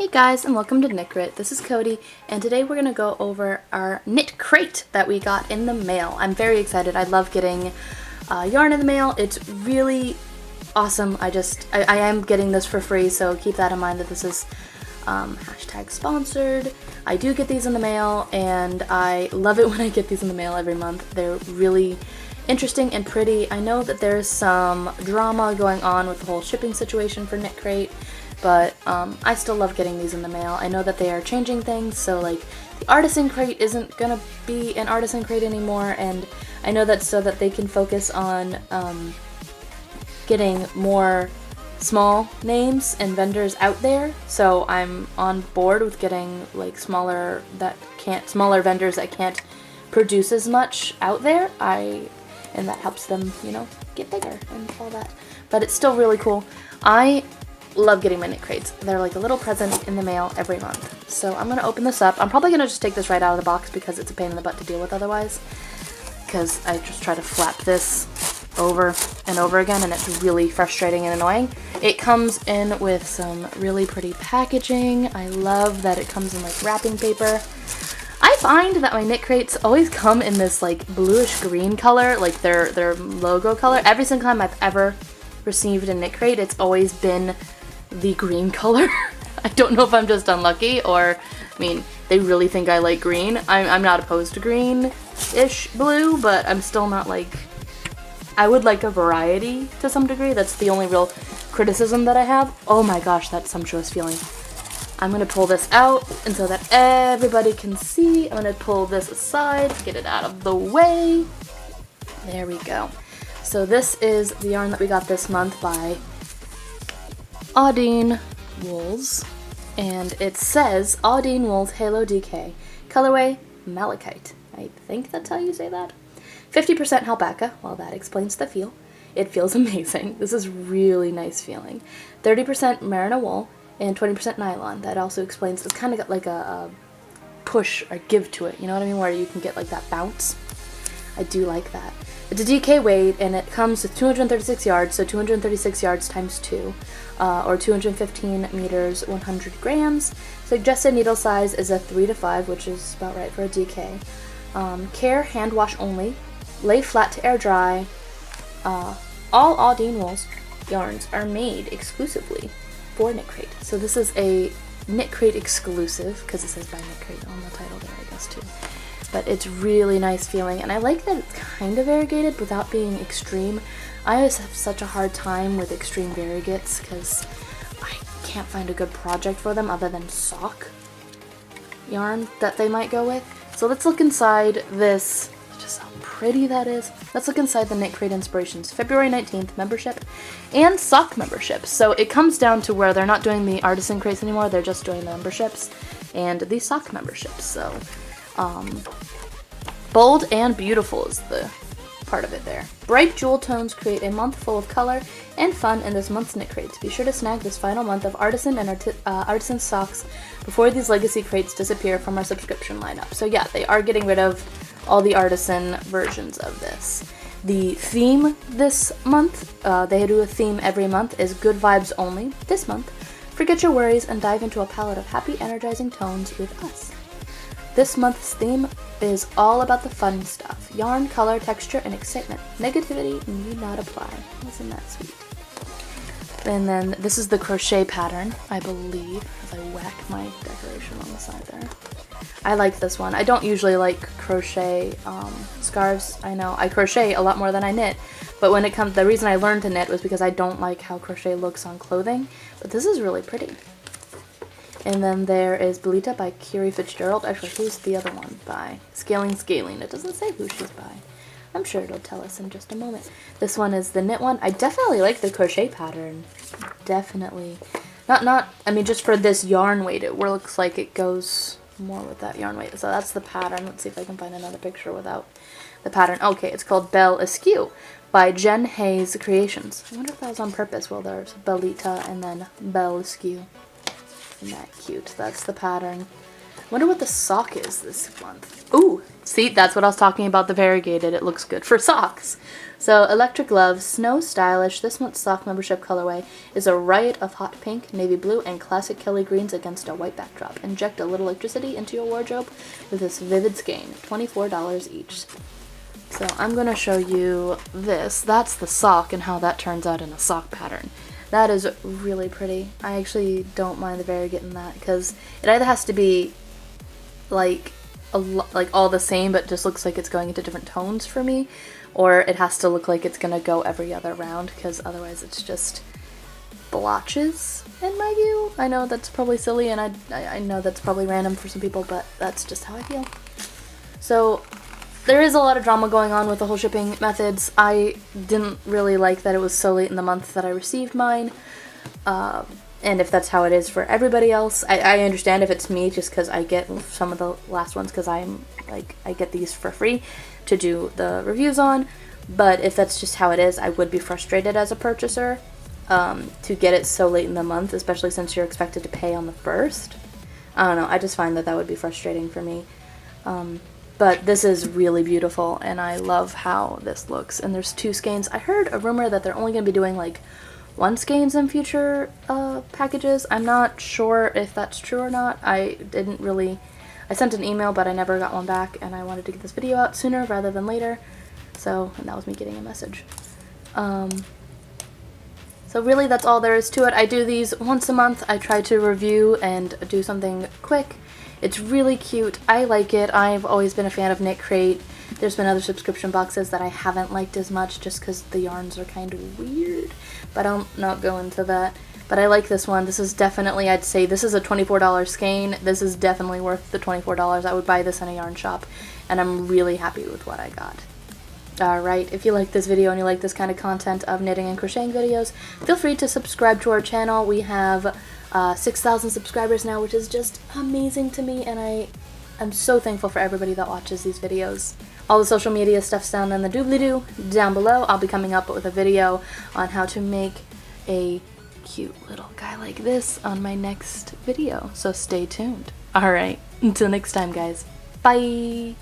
Hey guys, and welcome to KnitCrate. This is Cody, and today we're going to go over our KnitCrate that we got in the mail. I'm very excited. I love getting yarn in the mail. It's really awesome. I am getting this for free, so keep that in mind that this is hashtag sponsored. I do get these in the mail, and I love it when I get these in the mail every month. They're really interesting and pretty. I know that there's some drama going on with the whole shipping situation for KnitCrate, but I still love getting these in the mail. I know that they are changing things, so like the artisan crate isn't gonna be an artisan crate anymore, and I know that's so that they can focus on getting more small names and vendors out there. So I'm on board with getting like smaller vendors that can't produce as much out there. And that helps them, you know, get bigger and all that. But it's still really cool. I love getting my knit crates. They're like a little present in the mail every month. So I'm going to open this up. I'm probably going to just take this right out of the box because it's a pain in the butt to deal with otherwise. Because I just try to flap this over and over again, and it's really frustrating and annoying. It comes in with some really pretty packaging. I love that it comes in like wrapping paper. I find that my knit crates always come in this like bluish green color, like their logo color. Every single time I've ever received a knit crate, it's always been the green color. I don't know if I'm just unlucky, or I mean, they really think I like green. I'm not opposed to green-ish blue, but I'm still not like, I would like a variety to some degree. That's the only real criticism that I have. Oh my gosh, that sumptuous feeling. I'm going to pull this out, and so that everybody can see, I'm going to pull this aside, get it out of the way. There we go. So this is the yarn that we got this month by Audine Wools, and it says Audine Wools Halo DK, colorway Malachite. I think that's how you say that. 50% alpaca, well that explains the feel. It feels amazing. This is really nice feeling. 30% merino wool, and 20% nylon. That also explains, it's kind of got like a push or give to it, you know what I mean, where you can get like that bounce. I do like that. It's a DK weight, and it comes with 236 yards, so 236 yards times 2, or 215 meters, 100 grams. Suggested needle size is a 3 to 5, which is about right for a DK. Care, hand wash only. Lay flat to air dry. All Audine Wools yarns are made exclusively for KnitCrate. So this is a KnitCrate exclusive, because it says by KnitCrate on the title there, I guess, too. But it's really nice feeling, and I like that it's kind of variegated without being extreme. I always have such a hard time with extreme variegates because I can't find a good project for them other than sock yarn that they might go with. So let's look inside this. Just how pretty that is. Let's look inside the KnitCrate Inspirations February 19th membership and sock memberships. So it comes down to where they're not doing the artisan crates anymore, they're just doing the memberships and the sock memberships. So bold and beautiful is the part of it there. Bright jewel tones create a month full of color and fun in this month's knit crates. Be sure to snag this final month of artisan and artisan socks before these legacy crates disappear from our subscription lineup. So yeah, they are getting rid of all the artisan versions of this. The theme this month, they do a theme every month, is good vibes only. This month, forget your worries and dive into a palette of happy, energizing tones with us. This month's theme is all about the fun stuff. Yarn, color, texture, and excitement. Negativity need not apply. Isn't that sweet? And then this is the crochet pattern, I believe, as I whack my decoration on the side there. I like this one. I don't usually like crochet scarves. I know I crochet a lot more than I knit, but when it comes, the reason I learned to knit was because I don't like how crochet looks on clothing, but this is really pretty. And then there is Belita by Kiri Fitzgerald. Actually, who's the other one by? Scaling. It doesn't say who she's by. I'm sure it'll tell us in just a moment. This one is the knit one. I definitely like the crochet pattern. Definitely. I mean, just for this yarn weight, it looks like it goes more with that yarn weight. So that's the pattern. Let's see if I can find another picture without the pattern. Okay, it's called Belle Askew by Jen Hayes Creations. I wonder if that was on purpose. Well, there's Belita and then Belle Askew. Isn't that cute? That's the pattern. Wonder what the sock is this month. Ooh, see, that's what I was talking about, the variegated. It looks good for socks. So, Electric Love, Snow Stylish. This month's sock membership colorway is a riot of hot pink, navy blue, and classic Kelly greens against a white backdrop. Inject a little electricity into your wardrobe with this vivid skein. $24 each. So, I'm going to show you this. That's the sock and how that turns out in a sock pattern. That is really pretty. I actually don't mind the variegated in that because it either has to be like all the same but just looks like it's going into different tones for me, or it has to look like it's gonna go every other round because otherwise it's just blotches in my view. I know that's probably silly and I know that's probably random for some people, but that's just how I feel. So there is a lot of drama going on with the whole shipping methods. I didn't really like that it was so late in the month that I received mine. And if that's how it is for everybody else, I understand if it's me just because I get some of the last ones because I get these for free to do the reviews on. But if that's just how it is, I would be frustrated as a purchaser to get it so late in the month, especially since you're expected to pay on the 1st. I don't know, I just find that would be frustrating for me. But this is really beautiful, and I love how this looks. And there's 2 skeins. I heard a rumor that they're only going to be doing like 1 skeins in future packages. I'm not sure if that's true or not. I sent an email, but I never got one back, and I wanted to get this video out sooner rather than later. So, and that was me getting a message. So really that's all there is to it. I do these once a month. I try to review and do something quick. It's really cute. I like it. I've always been a fan of KnitCrate. There's been other subscription boxes that I haven't liked as much just because the yarns are kind of weird, but I'll not go into that. But I like this one. This is definitely, I'd say this is a $24 skein. This is definitely worth the $24. I would buy this in a yarn shop, and I'm really happy with what I got. Alright, if you like this video and you like this kind of content of knitting and crocheting videos, feel free to subscribe to our channel. We have 6,000 subscribers now, which is just amazing to me, and I'm so thankful for everybody that watches these videos. All the social media stuff's down in the doobly-doo down below. I'll be coming up with a video on how to make a cute little guy like this on my next video, so stay tuned. Alright, until next time guys, bye!